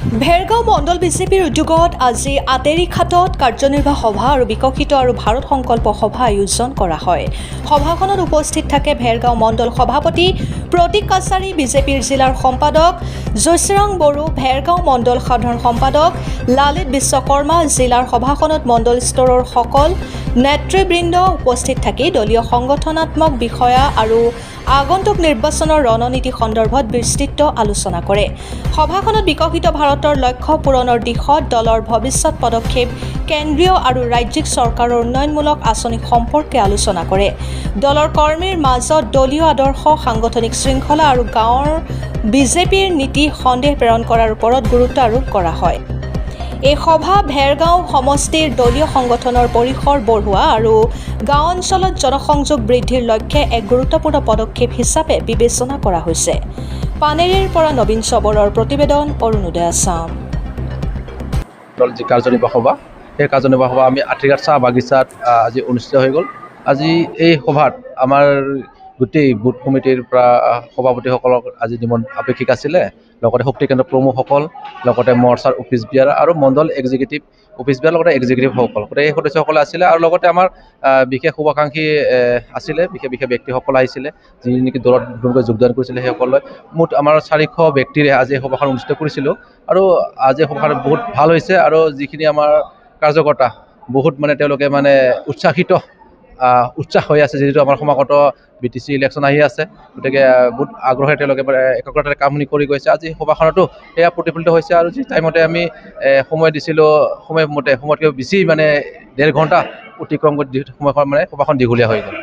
ভেৰগাঁও মণ্ডল বিজেপিৰ উদ্যোগত আজি আতেৰিখাটত কাৰ্যনিৰ্বাহ সভা আৰু বিকশিত আৰু ভাৰত সংকল্প সভা আয়োজন কৰা হয়। সভাখনত উপস্থিত থাকে ভেৰগাঁও মণ্ডল সভাপতি প্ৰতীক কাছাৰী, বিজেপিৰ জিলাৰ সম্পাদক জয়শ্ৰীং বড়ো, ভেৰগাঁও মণ্ডল সাধাৰণ সম্পাদক লালিত বিশ্বকৰ্মা। জিলাৰ সভাখনত মণ্ডল স্তৰৰ সকল নেতৃবৃন্দ উপস্থিত থাকি দলীয় সংগঠনাত্মক বিষয়া আৰু আগন্তুক নিৰ্বাচনৰ ৰণনীতি সন্দৰ্ভত বিস্তৃত আলোচনা কৰে। সভাখনত বিকশিত ভাৰতৰ লক্ষ্য পূৰণৰ দিশত দলৰ ভৱিষ্যত পদক্ষেপ, কেন্দ্ৰীয় আৰু ৰাজ্যিক চৰকাৰৰ উন্নয়নমূলক আঁচনি সম্পৰ্কে আলোচনা কৰে। দলৰ কৰ্মীৰ মাজত দলীয় আদৰ্শ, সাংগঠনিক শৃংখলা আৰু গাঁৱৰ বিজেপিৰ নীতি সন্দেহ প্ৰেৰণ কৰাৰ ওপৰত গুৰুত্ব আৰোপ কৰা হয়। এই সভা ভেৰগাঁও সমষ্টিৰ দলীয় সংগঠনৰ পৰিসৰ বঢ়োৱা আৰু গাঁও অঞ্চলত জনসংযোগ বৃদ্ধিৰ লক্ষ্যে এক গুৰুত্বপূৰ্ণ পদক্ষেপ হিচাপে বিবেচনা কৰা হৈছে। পানেৰীৰ পৰা নবীন চবৰৰ প্ৰতিবেদন, অৰুণোদয় আছাম। যি কাৰ্যনিৰ্বাহ সভা, সেই কাৰ্যনিৰ্বাহ সভা আমি আতিঘাট চাহ বাগিচাত আজি অনুষ্ঠিত হৈ গ'ল। আজি এই সভাত আমাৰ গোটেই বুথ কমিটিৰ পৰা সভাপতিসকলক আজি আপেক্ষিক আছিলে, লগতে শক্তি কেন্দ্ৰৰ প্ৰমুখসকল, লগতে মৰ্চাৰ অফিচ বিয়াৰ আৰু মণ্ডল এক্সিকিউটিভ অফিচ বিয়াৰ লগতে এক্সিকিউটিভসকল, গোটেই এই সদস্যসকলে আছিলে। আৰু লগতে আমাৰ বিশেষ শুভাকাংক্ষী আছিলে, বিশেষ ব্যক্তিসকল আহিছিলে, যি নেকি দলত নতুনকৈ যোগদান কৰিছিলে। সেইসকলে মুঠ আমাৰ 400 ব্যক্তিৰে আজি এই সভাখন অনুষ্ঠিত কৰিছিলোঁ। আৰু আজি সভাখন বহুত ভাল হৈছে আৰু যিখিনি আমাৰ কাৰ্যকৰ্তা বহুত তেওঁলোকে উৎসাহ হৈ আছে, যিহেতু আমাৰ সমাগত BTC ইলেকশ্যন আহি আছে। গতিকে বহুত আগ্ৰহে তেওঁলোকে একাগ্ৰতাৰে কামখিনি কৰি গৈছে। আজি সভাখনতো সেয়া প্ৰতিফলিত হৈছে। আৰু যি টাইমতে আমি সময় দিছিলোঁ, সময়তকৈ বেছি 1.5 ঘণ্টা অতিক্ৰম কৰি সময়খন সভাখন দীঘলীয়া হৈ গ'ল।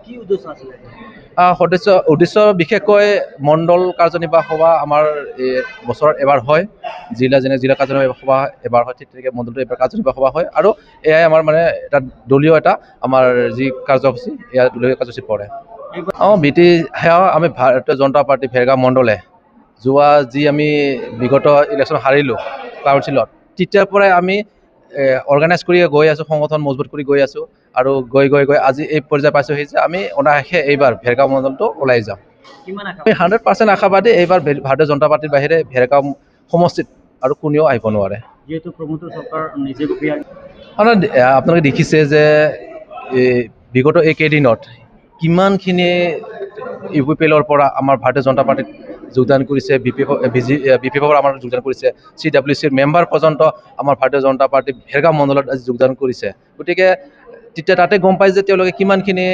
কি উদ্দেশ্য আছিলে? উদ্দেশ্য বিশেষকৈ মণ্ডল কাৰ্যনিৰ্বাহ সভা আমাৰ বছৰত এবাৰ হয়। জিলা কাৰ্যনিৰ্বাহ সভা এবাৰ হয়, ঠিক তেনেকৈ মণ্ডলটো এবাৰ কাৰ্যনিৰ্বাহ সভা হয়। আৰু এয়াই আমাৰ এটা দলীয় আমাৰ যি কাৰ্যসূচী, এয়া দলীয় কাৰ্যসূচী পৰে। সেয়া আমি ভাৰতীয় জনতা পাৰ্টি ভেৰগাঁও মণ্ডলে যোৱা যি আমি বিগত ইলেকশ্যন হাৰিলোঁ কাউন্সিলত, তেতিয়াৰ পৰাই আমি অৰ্গেনাইজ কৰি গৈ আছোঁ, সংগঠন মজবুত কৰি গৈ আছোঁ। আৰু গৈ আজি এই পৰ্যায় পাইছোঁহি যে আমি অনায়াসে এইবাৰ ভেৰগাঁও মণ্ডলটো ওলাই যাম। আমি 100% আশাবাদী এইবাৰ ভাৰতীয় জনতা পাৰ্টিৰ বাহিৰে ভেৰগাঁও সমষ্টিত আৰু কোনেও আহিব নোৱাৰে। যিহেতু প্ৰমোটৰ চৰকাৰ নিজে আপোনালোকে দেখিছে যে বিগত এইকেইদিনত কিমানখিনি UPPLৰ পৰা আমাৰ ভাৰতীয় জনতা পাৰ্টিত যোগদান কৰিছে, BPF আমাৰ যোগদান কৰিছে, CWCৰ মেম্বাৰ পৰ্যন্ত আমাৰ ভাৰতীয় জনতা পাৰ্টি ভেৰগাঁও মণ্ডলত আজি যোগদান কৰিছে। গতিকে তেতিয়া তাতে গম পায় যে তেওঁলোকে কিমানখিনি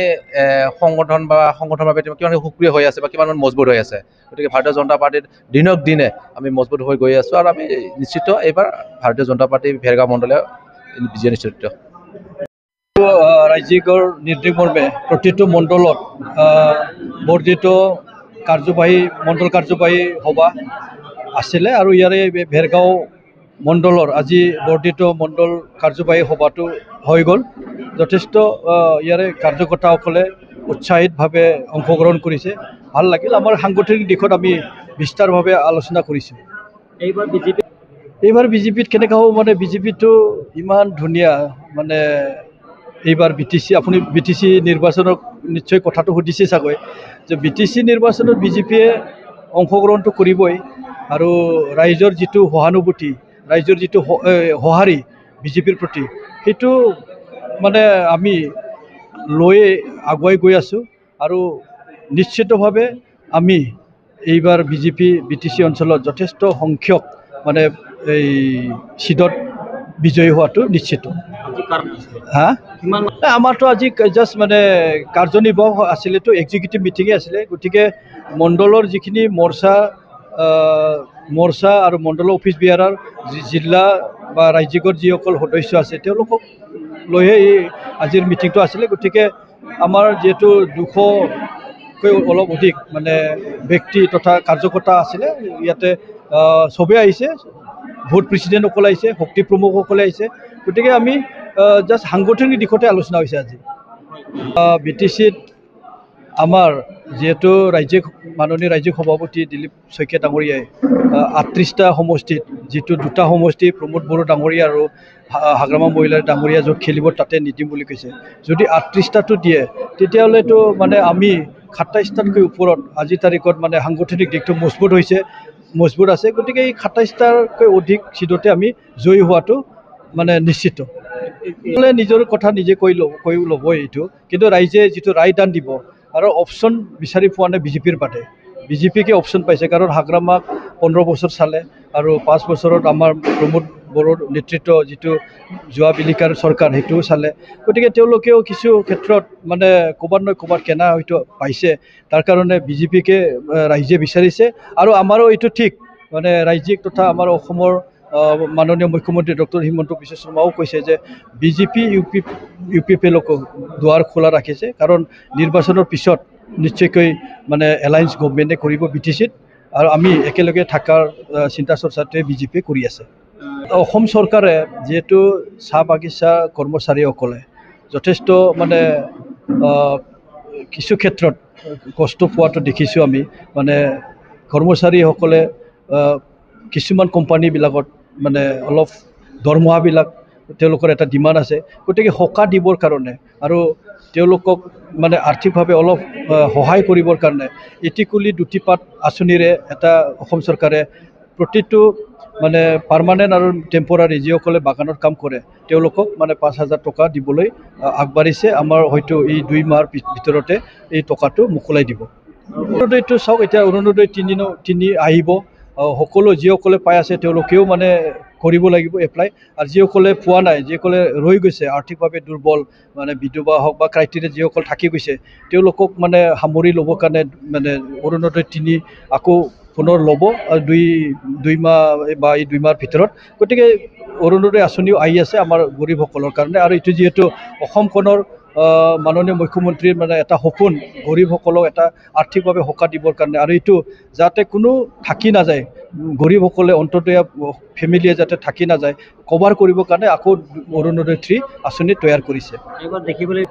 সংগঠনভাৱে কিমান সক্ৰিয় হৈ আছে বা কিমান মজবুত হৈ আছে। গতিকে ভাৰতীয় জনতা পাৰ্টিত দিনক দিনে আমি মজবুত হৈ গৈ আছোঁ। আৰু আমি নিশ্চিত এইবাৰ ভাৰতীয় জনতা পাৰ্টি ভেৰগাঁও মণ্ডলে বিজয় নিশ্চিত। ৰাজ্যিকৰ নিৰ্দেশ মৰ্মে প্ৰতিটো মণ্ডলত বৰ্ধিত মণ্ডল কাৰ্যবাহী সভা আছিলে। আৰু ইয়াৰে ভেৰগাঁও মণ্ডলৰ আজি বৰ্ধিত মণ্ডল কাৰ্যবাহী সভাটো হৈ গ'ল। যথেষ্ট ইয়াৰে কাৰ্যকৰ্তাসকলে উৎসাহিতভাৱে অংশগ্ৰহণ কৰিছে, ভাল লাগিল। আমাৰ সাংগঠনিক দিশত আমি বিস্তাৰভাৱে আলোচনা কৰিছোঁ। এইবাৰ বিজেপিত কেনেকৈ হ'ব, বিজেপিটো ইমান ধুনীয়া। এইবাৰ আপুনি BTC নিৰ্বাচনৰ নিশ্চয় কথাটো সুধিছে চাগৈ, যে BTC নিৰ্বাচনত বিজেপিয়ে অংশগ্ৰহণটো কৰিবই। আৰু ৰাইজৰ যিটো সহানুভূতি, ৰাইজৰ যিটো সঁহাৰি বিজেপিৰ প্ৰতি, সেইটো আমি লৈ আগুৱাই গৈ আছোঁ। আৰু নিশ্চিতভাৱে আমি এইবাৰ BTC অঞ্চলত যথেষ্ট সংখ্যক এই সিটত বিজয়ী হোৱাটো নিশ্চিত। আমাৰতো আজি জাষ্ট কাৰ্যনিৰ্বাহ আছিলেতো, এক্সিকিউটিভ মিটিঙে আছিলে। গতিকে মণ্ডলৰ যিখিনি মৰ্চা আৰু মণ্ডলৰ অফিচ বিয়াৰৰ জিলা বা ৰাজ্যিকৰ যিসকল সদস্য আছে, তেওঁলোকক লৈহে এই আজিৰ মিটিংটো আছিলে। গতিকে আমাৰ যিহেতু 200কৈ অলপ অধিক ব্যক্তি তথা কাৰ্যকৰ্তা আছিলে, ইয়াতে চবেই আহিছে, ভোট প্ৰেচিডেণ্টসকল আহিছে, শক্তি প্ৰমুখসকলে আহিছে। গতিকে আমি জাষ্ট সাংগঠনিক দিশতে আলোচনা হৈছে আজি। BTCত আমাৰ যিহেতু মাননীয় ৰাজ্যিক সভাপতি দিলীপ শইকীয়া ডাঙৰীয়াই 38টা সমষ্টিত, যিটো 2টা সমষ্টি প্ৰমোদ বড়ো ডাঙৰীয়া আৰু হাগ্ৰামা মহিলা ডাঙৰীয়া য'ত খেলিব তাতে নিদিম বুলি কৈছে। যদি 38টাটো দিয়ে, তেতিয়াহ'লেতো আমি 27টাতকৈ ওপৰত আজিৰ তাৰিখত সাংগঠনিক দিশটো মজবুত হৈছে। মজবুত আছে। গতিকে এই ২৭টাতকৈ অধিক সিটতে আমি জয়ী হোৱাটো মানে নিশ্চিত। নিজৰ কথা নিজে কৈ ল'বই এইটো, কিন্তু ৰাইজে যিটো ৰায়দান দিব আৰু অপশ্যন বিচাৰি পোৱা নাই বিজেপিৰ বাদে। বিজেপিকে অপশ্যন পাইছে, কাৰণ হাগ্ৰামাক 15 বছৰ চালে আৰু 5 বছৰত আমাৰ প্ৰমোদ বড়োৰ নেতৃত্ব যিটো যোৱা বিলিকাৰ চৰকাৰ সেইটোও চালে। গতিকে তেওঁলোকেও কিছু ক্ষেত্ৰত মানে ক'ৰবাত নহয় ক'ৰবাত কেনা হয়তো পাইছে, তাৰ কাৰণে বিজেপিকে ৰাইজে বিচাৰিছে। আৰু আমাৰো এইটো ঠিক, মানে ৰাজ্যিক তথা আমাৰ অসমৰ মাননীয় মুখ্যমন্ত্ৰী ডক্টৰ হিমন্ত বিশ্ব শৰ্মাও কৈছে যে বিজেপি ইউ পি পি লোকক দুৱাৰ খোলা ৰাখিছে, কাৰণ নিৰ্বাচনৰ পিছত নিশ্চয়কৈ মানে এলায়েন্স গভমেণ্টে কৰিব BTCত, আৰু আমি একেলগে থকাৰ চিন্তা চৰ্চাটোৱে বিজেপিয়ে কৰি আছে। অসম চৰকাৰে যিহেতু চাহ বাগিচা কৰ্মচাৰীসকলে যথেষ্ট মানে কিছু ক্ষেত্ৰত কষ্ট পোৱাটো দেখিছোঁ আমি। মানে কৰ্মচাৰীসকলে কিছুমান কোম্পানীবিলাকত মানে অলপ দৰমহাবিলাক তেওঁলোকৰ এটা ডিমাণ্ড আছে। গতিকে সকাহ দিবৰ কাৰণে আৰু তেওঁলোকক মানে আৰ্থিকভাৱে অলপ সহায় কৰিবৰ কাৰণে এটিকুলি দুটিপাত আঁচনিৰে এটা অসম চৰকাৰে প্ৰতিটো মানে পাৰ্মানেণ্ট আৰু টেম্পৰাৰী যিসকলে বাগানত কাম কৰে তেওঁলোকক মানে 5,000 টকা দিবলৈ আগবাঢ়িছে। আমাৰ হয়তো এই 2 মাহৰ ভিতৰতে এই টকাটো মোকলাই দিব। অৰুণোদয়টো চাওক, এতিয়া অৰুণোদয় 3 আহিব। সকলো যিসকলে পাই আছে তেওঁলোকেও মানে কৰিব লাগিব এপ্লাই, আৰু যিসকলে পোৱা নাই, যিসকলে ৰৈ গৈছে আৰ্থিকভাৱে দুৰ্বল, মানে বিধৱা হওক বা ক্ৰাইটেৰিয়া যিসকল থাকি গৈছে তেওঁলোকক মানে সামৰি ল'বৰ কাৰণে মানে অৰুণোদয় 3 আকৌ পুনৰ ল'ব, আৰু 2 মাহ বা এই 2 মাহৰ ভিতৰত। গতিকে অৰুণোদয় আঁচনিও আহি আছে আমাৰ গৰীবসকলৰ কাৰণে, আৰু এইটো যিহেতু অসমখনৰ মাননীয় মুখ্যমন্ত্ৰীৰ মানে এটা সপোন, গৰীবসকলক এটা আৰ্থিকভাৱে সকাহ দিবৰ কাৰণে, আৰু এইটো যাতে কোনো থাকি নাযায়, গৰীবসকলে অন্ততঃ ফেমিলিয়ে যাতে থাকি নাযায়, কভাৰ কৰিবৰ কাৰণে আকৌ অৰুণোদয় 3 আঁচনি তৈয়াৰ কৰিছে। এইবাৰ দেখিবলৈ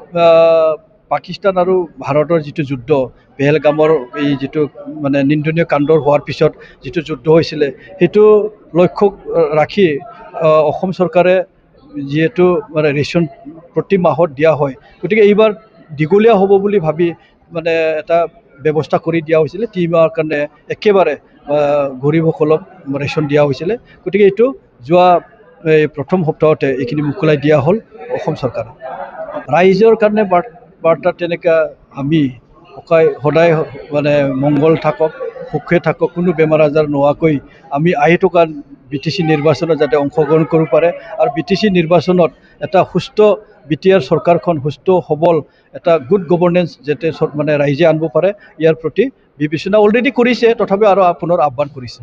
পাকিস্তান আৰু ভাৰতৰ যিটো যুদ্ধ, পেহেলগামৰ এই যিটো মানে নিন্দনীয় কাণ্ড হোৱাৰ পিছত যিটো যুদ্ধ হৈছিলে, সেইটো লক্ষ্য ৰাখি অসম চৰকাৰে যিহেতু মানে ৰেচন প্ৰতি মাহত দিয়া হয়, গতিকে এইবাৰ দীঘলীয়া হ'ব বুলি ভাবি মানে এটা ব্যৱস্থা কৰি দিয়া হৈছিলে। 3 মাহৰ কাৰণে একেবাৰে গৰীবসকলক ৰেচন দিয়া হৈছিলে। গতিকে এইটো যোৱা প্ৰথম সপ্তাহতে এইখিনি মোকলাই দিয়া হ'ল অসম চৰকাৰে। ৰাইজৰ কাৰণে বাৰ্তা তেনেকৈ আমি সদায় মানে মংগল থাকক, সুখে থাকক, কোনো বেমাৰ আজাৰ নোহোৱাকৈ আমি আহি থকা BTC নিৰ্বাচনত যাতে অংশগ্ৰহণ কৰিব পাৰে, আৰু BTC নিৰ্বাচনত এটা সুস্থ BTR চৰকাৰখন সুস্থ সবল এটা গুড গভৰ্নেন্স যাতে মানে ৰাইজে আনিব পাৰে, ইয়াৰ প্ৰতি বিবেচনা অলৰেডি কৰিছে, তথাপিও আৰু পুনৰ আহ্বান কৰিছে।